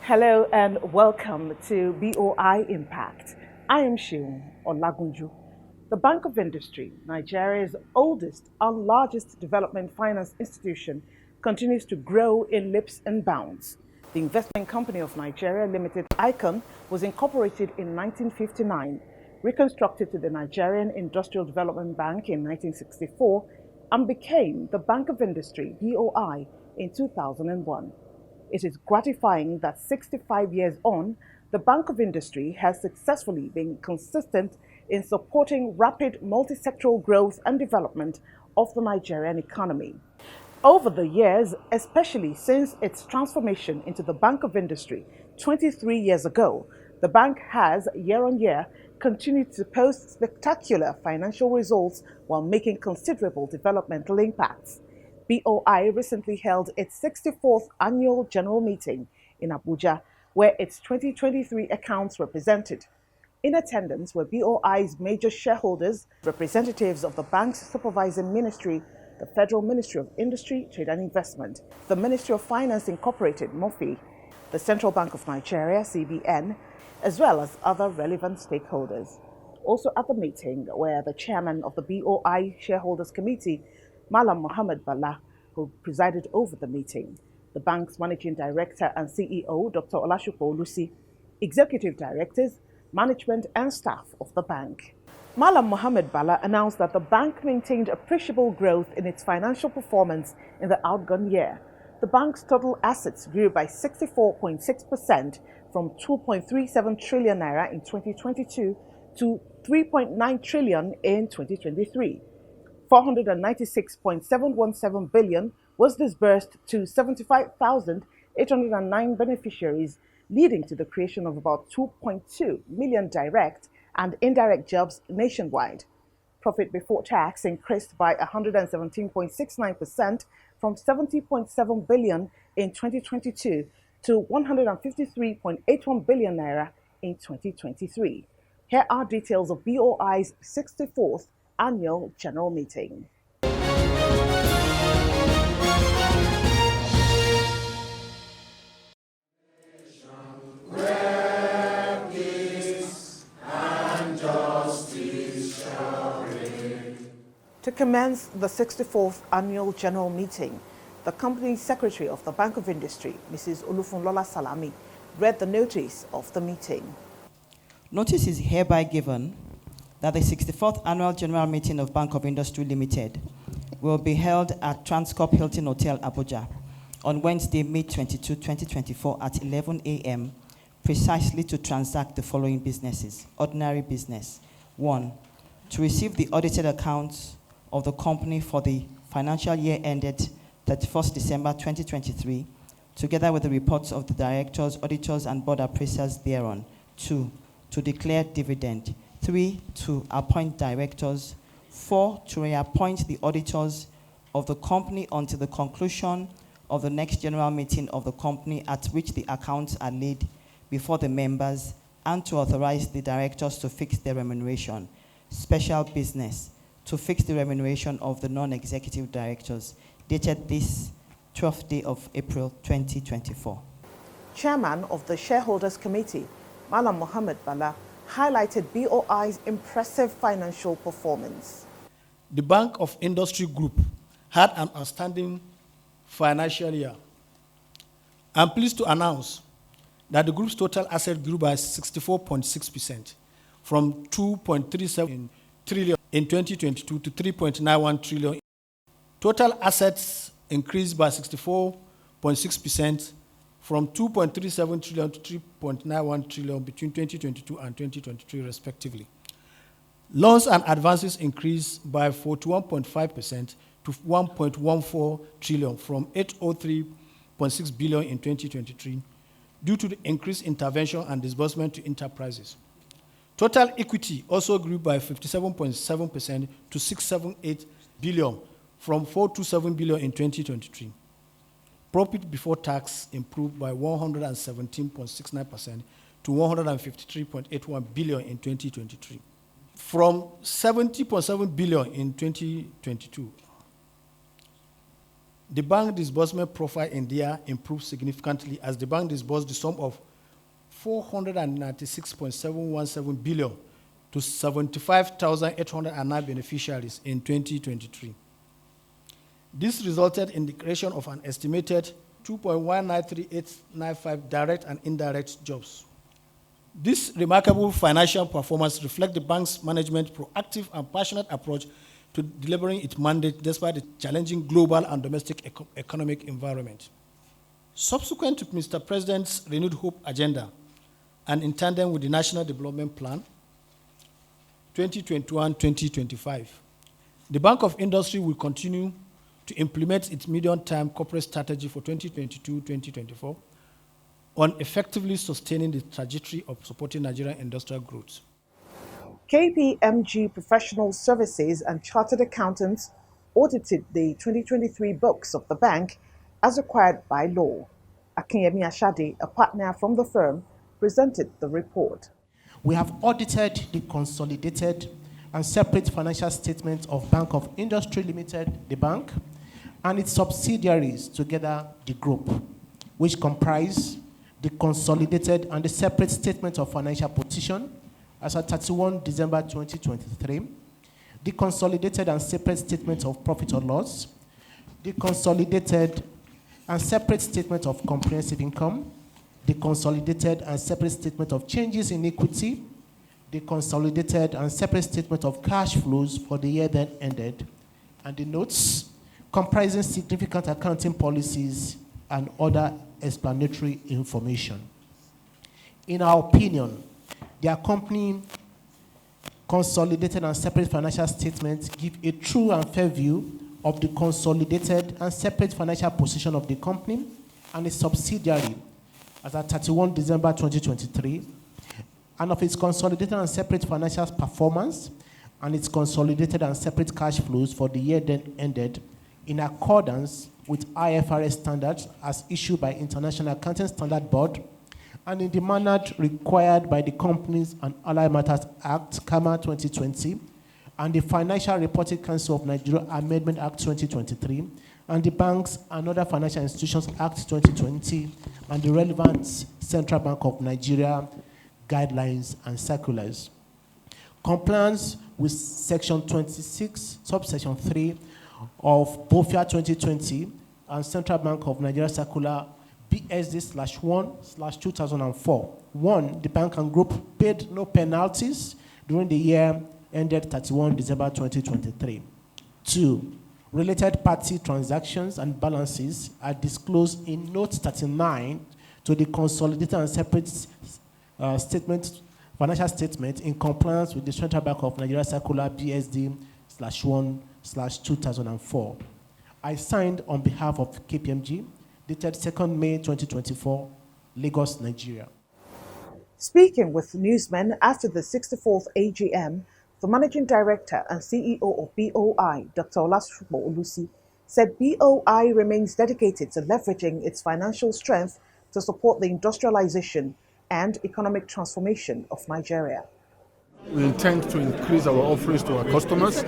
Hello and welcome to BOIImpact. I am Shiun Olagunju. The Bank of Industry, Nigeria's oldest and largest development finance institution, continues to grow in leaps and bounds. The Investment Company of Nigeria Limited (ICON) was incorporated in 1959, reconstructed to the Nigerian Industrial Development Bank in 1964, and became the Bank of Industry (BOI) in 2001. It is gratifying that 65 years on, the Bank of Industry has successfully been consistent in supporting rapid multi-sectoral growth and development of the Nigerian economy. Over the years, especially since its transformation into the Bank of Industry 23 years ago, the bank has, year on year, continued to post spectacular financial results while making considerable developmental impacts. BOI recently held its 64th annual general meeting in Abuja, where its 2023 accounts were presented. In attendance were BOI's major shareholders, representatives of the bank's supervising ministry, the Federal Ministry of Industry, Trade and Investment, the Ministry of Finance Incorporated, MOFI, the Central Bank of Nigeria, CBN, as well as other relevant stakeholders. Also at the meeting were the chairman of the BOI Shareholders Committee, Malam Mohammed Bala, who presided over the meeting, the bank's managing director and CEO, Dr. Olashupo Olusi, executive directors, management and staff of the bank. Malam Mohammed Bala announced that the bank maintained appreciable growth in its financial performance in the outgone year. The bank's total assets grew by 64.6% from 2.37 trillion naira in 2022 to 3.9 trillion in 2023. 496.717 billion was disbursed to 75,809 beneficiaries, leading to the creation of about 2.2 million direct and indirect jobs nationwide. Profit before tax increased by 117.69% from 70.7 billion in 2022 to 153.81 billion naira in 2023. Here are details of BOI's 64th annual general meeting. To commence the 64th annual general meeting, the company secretary of the Bank of Industry, Mrs. Olufunlola Salami, read the notice of the meeting. Notice is hereby given that the 64th Annual General Meeting of Bank of Industry Limited will be held at Transcorp Hilton Hotel, Abuja, on Wednesday, May 22, 2024 at 11 a.m., precisely to transact the following businesses. Ordinary business. 1. To receive the audited accounts of the company for the financial year ended 31st December 2023, together with the reports of the directors, auditors, and board appraisers thereon. 2. To declare dividend. 3. To appoint directors. 4. To reappoint the auditors of the company until the conclusion of the next general meeting of the company at which the accounts are laid before the members, and to authorize the directors to fix their remuneration. Special business. To fix the remuneration of the non-executive directors, dated this 12th day of April 2024. Chairman of the Shareholders Committee, Malam Mohammed Bala, highlighted BOI's impressive financial performance. The Bank of Industry Group had an outstanding financial year. I'm pleased to announce that the group's total asset grew by 64.6% from 2.37 trillion in 2022 to 3.91 trillion. Total assets increased by 64.6% from 2.37 trillion to 3.91 trillion between 2022 and 2023 respectively. Loans and advances increased by 41.5% to 1.14 trillion from 803.6 billion in 2023 due to the increased intervention and disbursement to enterprises. Total equity also grew by 57.7% to 678 billion from 427 billion in 2023. Profit before tax improved by 117.69% to 153.81 billion in 2023, from 70.7 billion in 2022. The bank disbursement profile in the year improved significantly as the bank disbursed the sum of 496.717 billion to 75,809 beneficiaries in 2023. This resulted in the creation of an estimated 2.193895 direct and indirect jobs. This remarkable financial performance reflects the bank's management's proactive and passionate approach to delivering its mandate despite the challenging global and domestic economic environment. Subsequent to Mr. President's renewed hope agenda and in tandem with the National Development Plan 2021-2025, the Bank of Industry will continue to implement its medium-term corporate strategy for 2022-2024 on effectively sustaining the trajectory of supporting Nigerian industrial growth. KPMG Professional Services and Chartered Accountants audited the 2023 books of the bank as required by law. Akinyemi Ashade, a partner from the firm, presented the report. We have audited the consolidated and separate financial statements of Bank of Industry Limited, the bank, and its subsidiaries, together the group, which comprise the consolidated and the separate statement of financial position as at 31 December 2023, the consolidated and separate statement of profit or loss, the consolidated and separate statement of comprehensive income, the consolidated and separate statement of changes in equity, the consolidated and separate statement of cash flows for the year then ended, and the notes comprising significant accounting policies and other explanatory information. In our opinion, the accompanying consolidated and separate financial statements give a true and fair view of the consolidated and separate financial position of the company and its subsidiary as at 31 December 2023, and of its consolidated and separate financial performance and its consolidated and separate cash flows for the year then ended in accordance with IFRS standards as issued by International Accounting Standard Board and in the manner required by the Companies and Allied Matters Act, CAMA 2020, and the Financial Reporting Council of Nigeria Amendment Act 2023, and the Banks and Other Financial Institutions Act 2020, and the relevant Central Bank of Nigeria guidelines and circulars. Compliance with Section 26, Subsection 3 of BOIImpact 2020 and Central Bank of Nigeria Circular BSD/1/2004. 1. The bank and group paid no penalties during the year ended 31 December 2023. 2. Related party transactions and balances are disclosed in Note 39 to the consolidated and separate financial statement in compliance with the Central Bank of Nigeria Circular BSD/1/2004. I signed on behalf of KPMG, dated 2nd May 2024, Lagos, Nigeria. Speaking with newsmen after the 64th AGM, the Managing Director and CEO of BOI, Dr. Olasupo Olusi, said BOI remains dedicated to leveraging its financial strength to support the industrialization and economic transformation of Nigeria. We intend to increase our offerings to our customers,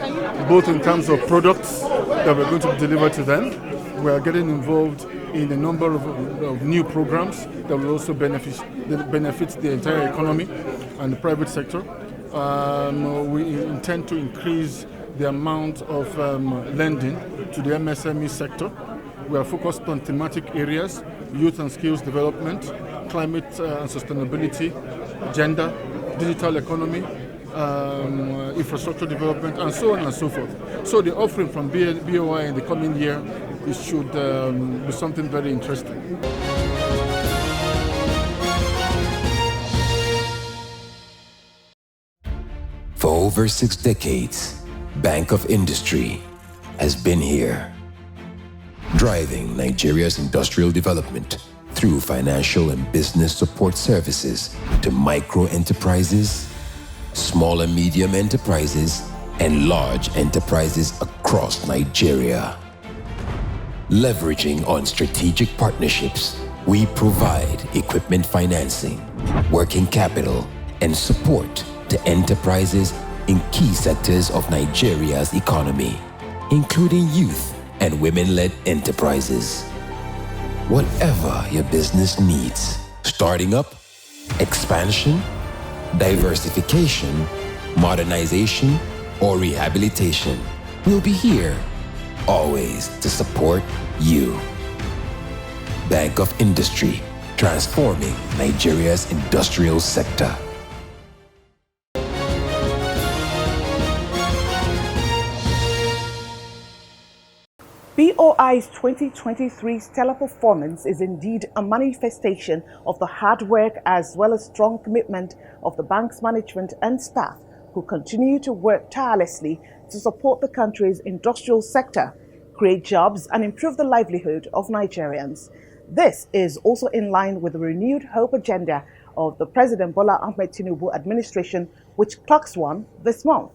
both in terms of products that we're going to deliver to them. We are getting involved in a number of new programs that will also benefit the entire economy and the private sector. We intend to increase the amount of lending to the MSME sector. We are focused on thematic areas: youth and skills development, climate and sustainability, gender, digital economy, infrastructure development, and so on and so forth. So the offering from BOI in the coming year should be something very interesting. For over 6 decades, Bank of Industry has been here, driving Nigeria's industrial development through financial and business support services to micro enterprises, small and medium enterprises, and large enterprises across Nigeria. Leveraging on strategic partnerships, we provide equipment financing, working capital, and support to enterprises in key sectors of Nigeria's economy, including youth and women-led enterprises. Whatever your business needs, starting up, expansion, diversification, modernization, or rehabilitation, we'll be here, always to support you. Bank of Industry, transforming Nigeria's industrial sector. BOI's 2023 stellar performance is indeed a manifestation of the hard work as well as strong commitment of the bank's management and staff, who continue to work tirelessly to support the country's industrial sector, create jobs, and improve the livelihood of Nigerians. This is also in line with the renewed hope agenda of the President Bola Ahmed Tinubu administration, which clocks one this month.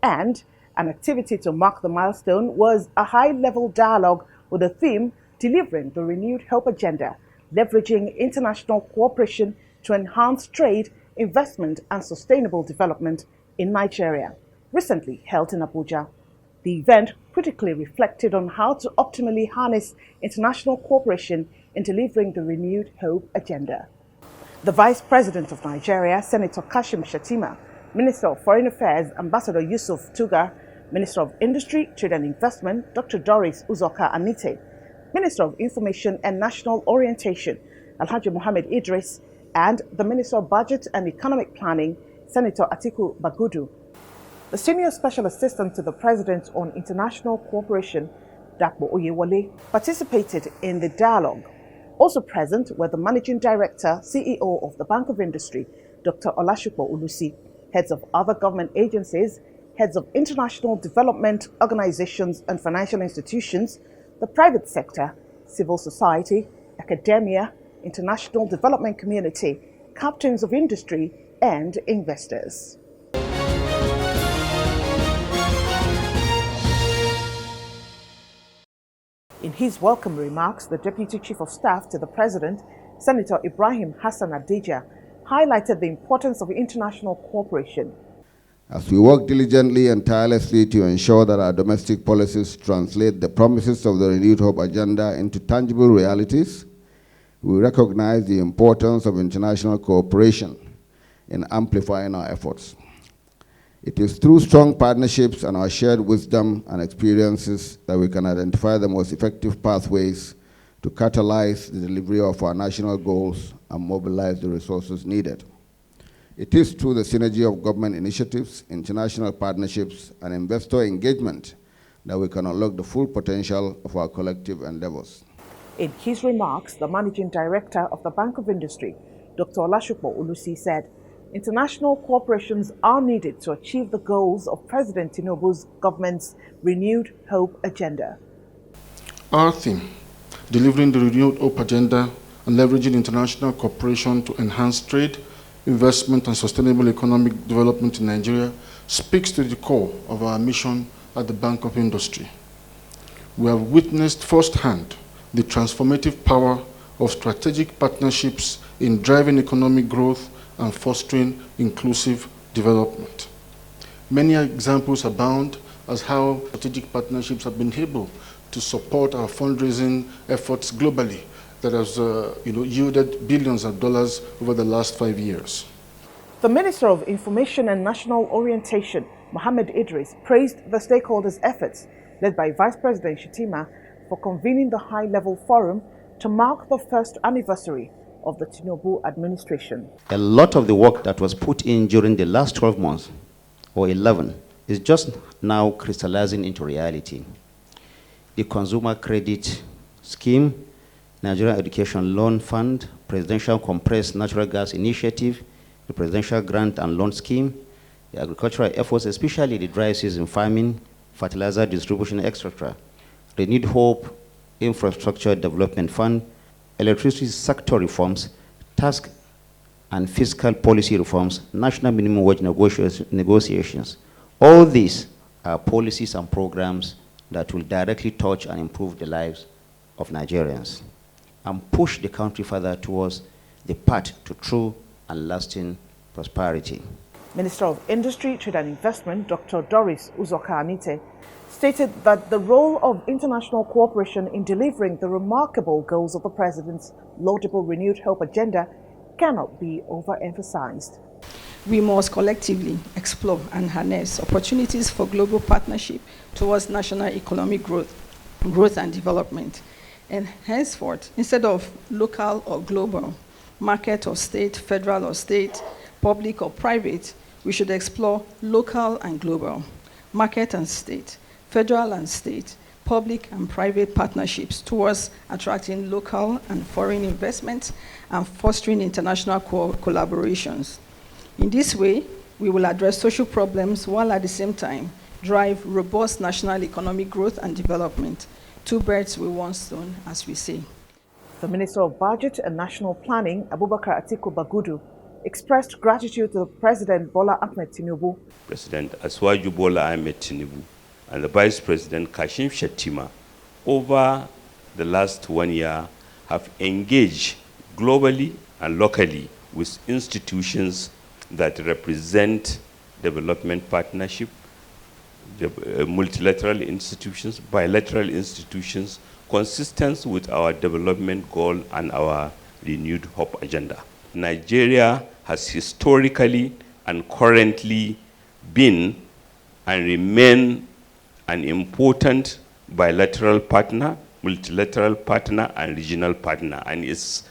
And an activity to mark the milestone was a high-level dialogue with the theme delivering the renewed hope agenda, leveraging international cooperation to enhance trade, investment, and sustainable development in Nigeria, recently held in Abuja. The event critically reflected on how to optimally harness international cooperation in delivering the renewed hope agenda. The Vice President of Nigeria, Senator Kashim Shettima, Minister of Foreign Affairs, Ambassador Yusuf Tugar, Minister of Industry, Trade and Investment, Dr. Doris Uzoka Anite, Minister of Information and National Orientation, Alhaji Mohammed Idris, and the Minister of Budget and Economic Planning, Senator Atiku Bagudu. The Senior Special Assistant to the President on International Cooperation, Dakbo Oyewole, participated in the dialogue. Also present were the Managing Director, CEO of the Bank of Industry, Dr. Olashupo Ulusi, heads of other government agencies, heads of international development organizations and financial institutions, the private sector, civil society, academia, international development community, captains of industry, and investors. In his welcome remarks, the Deputy Chief of Staff to the President, Senator Ibrahim Hassan Adija, highlighted the importance of international cooperation. As we work diligently and tirelessly to ensure that our domestic policies translate the promises of the Renewed Hope Agenda into tangible realities, we recognize the importance of international cooperation in amplifying our efforts. It is through strong partnerships and our shared wisdom and experiences that we can identify the most effective pathways to catalyze the delivery of our national goals and mobilize the resources needed. It is through the synergy of government initiatives, international partnerships, and investor engagement that we can unlock the full potential of our collective endeavors. In his remarks, the Managing Director of the Bank of Industry, Dr. Olashupo Ulusi, said, international cooperations are needed to achieve the goals of President Tinubu's government's Renewed Hope Agenda. Our theme, delivering the Renewed Hope Agenda and leveraging international cooperation to enhance trade, investment, and sustainable economic development in Nigeria, speaks to the core of our mission at the Bank of Industry. We have witnessed firsthand the transformative power of strategic partnerships in driving economic growth and fostering inclusive development. Many examples abound as how strategic partnerships have been able to support our fundraising efforts globally that has yielded billions of dollars over the last 5 years. The Minister of Information and National Orientation, Mohammed Idris, praised the stakeholders' efforts led by Vice President Shettima for convening the high-level forum to mark the first anniversary of the Tinubu administration. A lot of the work that was put in during the last 12 months, or 11, is just now crystallizing into reality. The Consumer Credit Scheme, Nigerian Education Loan Fund, Presidential Compressed Natural Gas Initiative, the Presidential Grant and Loan Scheme, the agricultural efforts, especially the dry season farming, fertilizer distribution, etc., Renewed Hope Infrastructure Development Fund, electricity sector reforms, tax and fiscal policy reforms, national minimum wage negotiations. All these are policies and programs that will directly touch and improve the lives of Nigerians and push the country further towards the path to true and lasting prosperity. Minister of Industry, Trade and Investment, Dr. Doris Uzoka-Anite, stated that the role of international cooperation in delivering the remarkable goals of the President's laudable renewed hope agenda cannot be overemphasized. We must collectively explore and harness opportunities for global partnership towards national economic growth and development. And henceforth, instead of local or global, market or state, federal or state, public or private, we should explore local and global, market and state, federal and state, public and private partnerships towards attracting local and foreign investments and fostering international collaborations. In this way, we will address social problems while at the same time drive robust national economic growth and development. Two birds with one stone, as we say. The Minister of Budget and National Planning, Abubakar Atiku Bagudu, expressed gratitude to President Bola Ahmed Tinubu, President Aswaju Bola Ahmed Tinubu, and the Vice President Kashim Shettima over the last 1 year have engaged globally and locally with institutions that represent development partnership, multilateral institutions, bilateral institutions, consistent with our development goal and our renewed hope agenda. Nigeria has historically and currently been and remain an important bilateral partner, multilateral partner, and regional partner, and is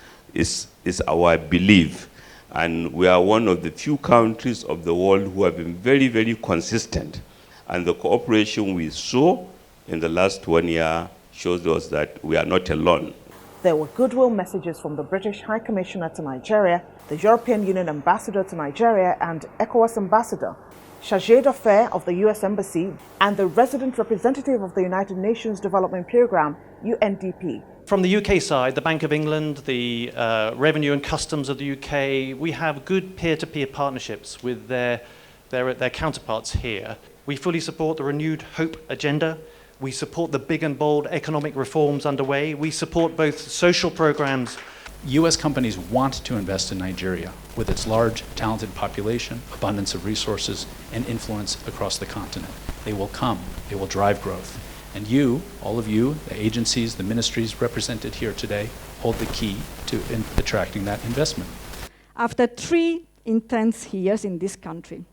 our belief. And we are one of the few countries of the world who have been very, very consistent. And the cooperation we saw in the last 1 year shows us that we are not alone. There were goodwill messages from the British High Commissioner to Nigeria, the European Union Ambassador to Nigeria, and ECOWAS Ambassador, Chargé d'Affaires of the U.S. Embassy, and the resident representative of the United Nations Development Programme, UNDP. From the UK side, the Bank of England, the Revenue and Customs of the UK, we have good peer-to-peer partnerships with their counterparts here. We fully support the renewed hope agenda. We support the big and bold economic reforms underway. We support both social programs. U.S. companies want to invest in Nigeria with its large, talented population, abundance of resources, and influence across the continent. They will come. They will drive growth. And you, all of you, the agencies, the ministries represented here today, hold the key to attracting that investment. After 3 intense years in this country,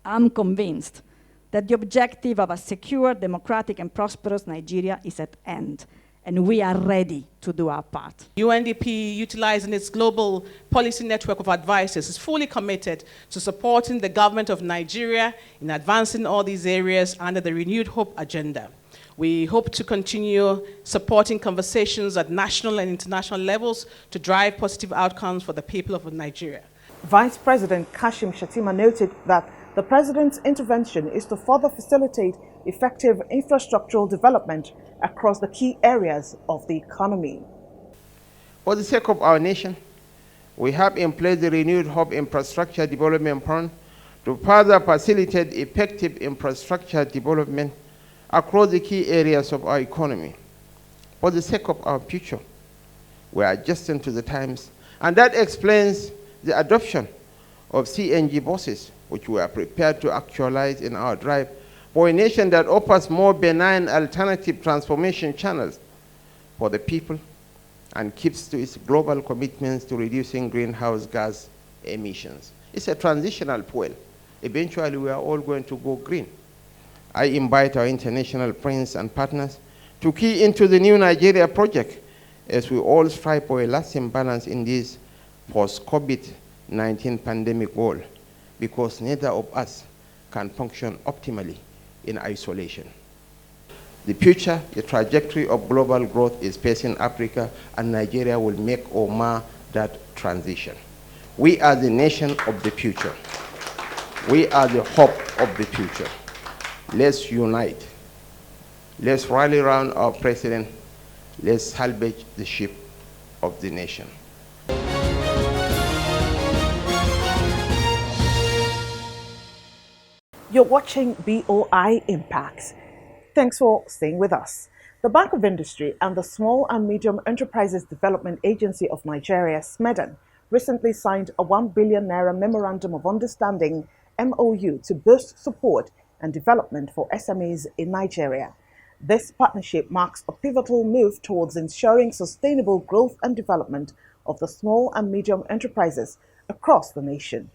I'm convinced that the objective of a secure, democratic, and prosperous Nigeria is at hand, and we are ready to do our part. UNDP, utilizing its global policy network of advisors, is fully committed to supporting the government of Nigeria in advancing all these areas under the Renewed Hope agenda. We hope to continue supporting conversations at national and international levels to drive positive outcomes for the people of Nigeria. Vice President Kashim Shettima noted that the President's intervention is to further facilitate effective infrastructural development across the key areas of the economy. For the sake of our nation, we have in place the Renewed Hope Infrastructure Development Plan to further facilitate effective infrastructure development across the key areas of our economy. For the sake of our future, we are adjusting to the times, and that explains the adoption of CNG buses, which we are prepared to actualize in our drive for a nation that offers more benign alternative transformation channels for the people and keeps to its global commitments to reducing greenhouse gas emissions. It's a transitional fuel. Eventually, we are all going to go green. I invite our international friends and partners to key into the New Nigeria project as we all strive for a lasting balance in this post-COVID-19 pandemic world, because neither of us can function optimally in isolation. The future, the trajectory of global growth is facing Africa, and Nigeria will make or mar that transition. We are the nation of the future. We are the hope of the future. Let's unite. Let's rally around our president. Let's salvage the ship of the nation. You're watching BOI Impact. Thanks for staying with us. The Bank of Industry and the Small and Medium Enterprises Development Agency of Nigeria, SMEDAN, recently signed a 1 billion naira memorandum of understanding MOU to boost support and development for SMEs in Nigeria. This partnership marks a pivotal move towards ensuring sustainable growth and development of the small and medium enterprises across the nation.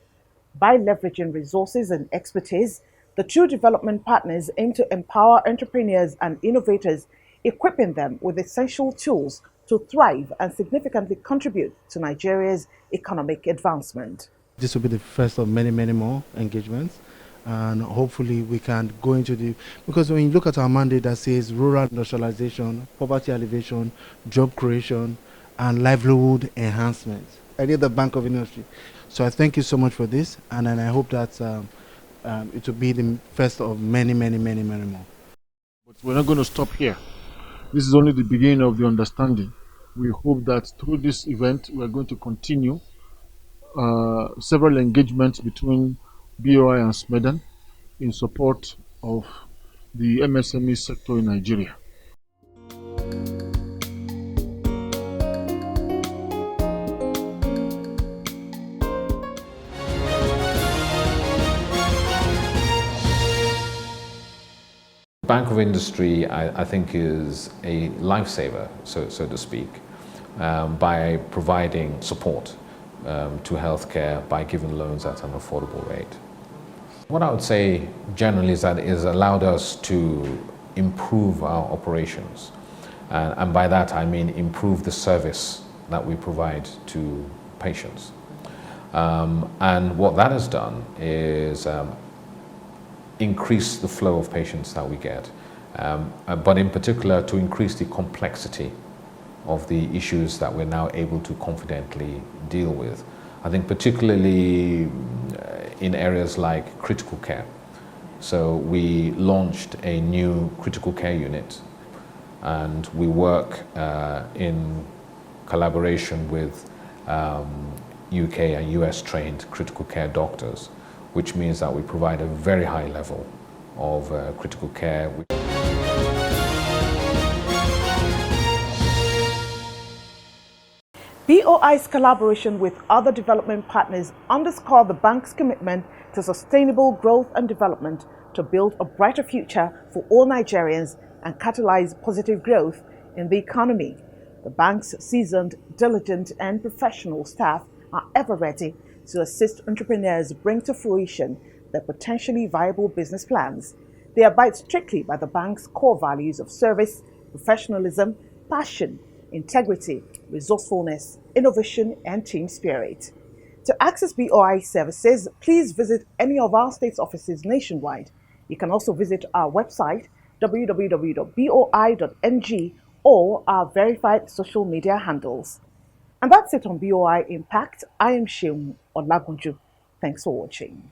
By leveraging resources and expertise, the two development partners aim to empower entrepreneurs and innovators, equipping them with essential tools to thrive and significantly contribute to Nigeria's economic advancement. This will be the first of many, many more engagements. And hopefully we can go into because when you look at our mandate that says rural industrialization, poverty alleviation, job creation, and livelihood enhancement. I need the Bank of Industry. So I thank you so much for this, and I hope that it will be the first of many, many, many, many more. But we're not going to stop here. This is only the beginning of the understanding. We hope that through this event, we are going to continue several engagements between BOI and SMEDAN in support of the MSME sector in Nigeria. Bank of Industry, I think, is a lifesaver, so to speak, by providing support to healthcare by giving loans at an affordable rate. What I would say generally is that it has allowed us to improve our operations. And by that I mean improve the service that we provide to patients. And what that has done is increase the flow of patients that we get, but in particular to increase the complexity of the issues that we're now able to confidently deal with. I think particularly in areas like critical care. So we launched a new critical care unit, and we work in collaboration with UK and US trained critical care doctors, which means that we provide a very high level of critical care. BOI's collaboration with other development partners underscore the bank's commitment to sustainable growth and development to build a brighter future for all Nigerians and catalyze positive growth in the economy. The bank's seasoned, diligent, and professional staff are ever ready to assist entrepreneurs bring to fruition their potentially viable business plans. They abide strictly by the bank's core values of service, professionalism, passion, integrity, resourcefulness, innovation, and team spirit. To access BOI services, please visit any of our state offices nationwide. You can also visit our website, www.boi.ng, or our verified social media handles. And that's it on BOI Impact. I am Sheung Olagunju. Thanks for watching.